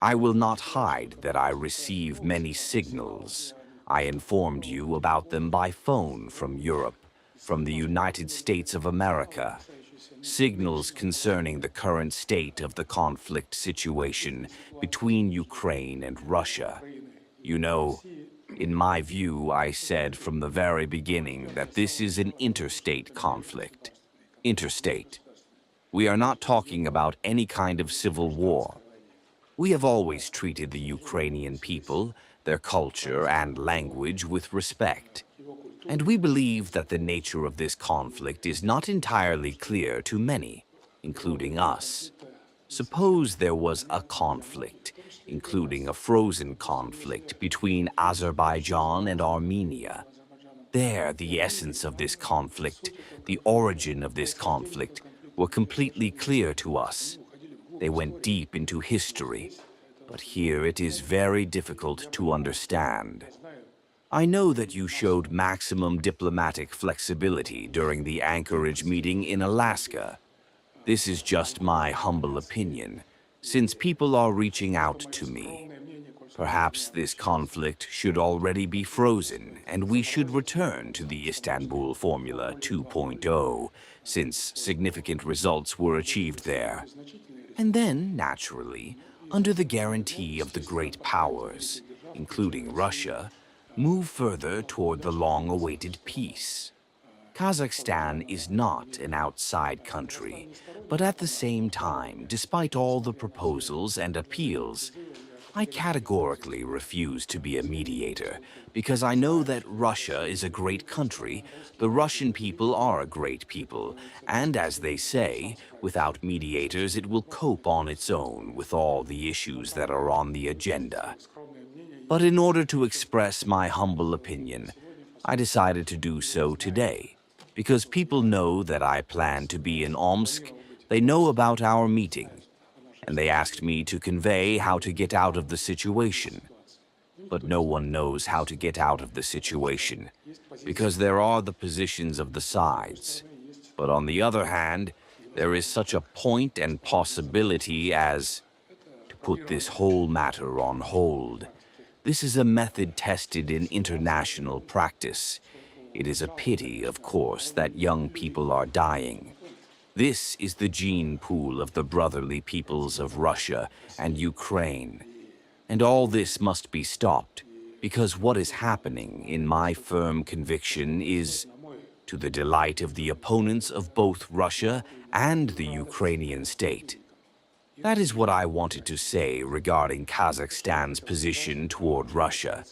I will not hide that I receive many signals. I informed you about them by phone from Europe, from the United States of America. Signals concerning the current state of the conflict situation between Ukraine and Russia. You know, in my view, I said from the very beginning that this is an interstate conflict. Interstate. We are not talking about any kind of civil war. We have always treated the Ukrainian people, their culture and language with respect. And we believe that the nature of this conflict is not entirely clear to many, including us. Suppose there was a conflict, including a frozen conflict between Azerbaijan and Armenia. There, the essence of this conflict, the origin of this conflict, were completely clear to us. They went deep into history, but here it is very difficult to understand. I know that you showed maximum diplomatic flexibility during the Anchorage meeting in Alaska. This is just my humble opinion, since people are reaching out to me. Perhaps this conflict should already be frozen, and we should return to the Istanbul Formula 2.0, since significant results were achieved there. And then, naturally, under the guarantee of the great powers, including Russia, move further toward the long-awaited peace. Kazakhstan is not an outside country, but at the same time, despite all the proposals and appeals, I categorically refuse to be a mediator because I know that Russia is a great country, the Russian people are a great people, and as they say, without mediators it will cope on its own with all the issues that are on the agenda. But in order to express my humble opinion, I decided to do so today, because people know that I plan to be in Omsk, they know about our meeting, and they asked me to convey how to get out of the situation. But no one knows how to get out of the situation, because there are the positions of the sides. But on the other hand, there is such a point and possibility as to put this whole matter on hold. This is a method tested in international practice. It is a pity, of course, that young people are dying. This is the gene pool of the brotherly peoples of Russia and Ukraine. And all this must be stopped, because what is happening, in my firm conviction, is to the delight of the opponents of both Russia and the Ukrainian state. That is what I wanted to say regarding Kazakhstan's position toward Russia.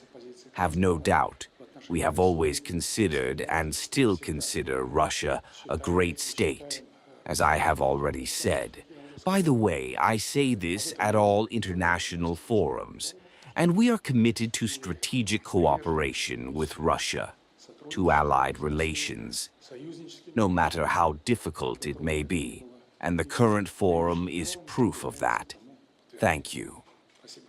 Have no doubt, we have always considered and still consider Russia a great state, as I have already said. By the way, I say this at all international forums, and we are committed to strategic cooperation with Russia, to allied relations, no matter how difficult it may be, and the current forum is proof of that. Thank you.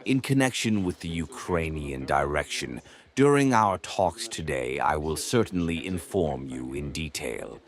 In connection with the Ukrainian direction, during our talks today, I will certainly inform you in detail.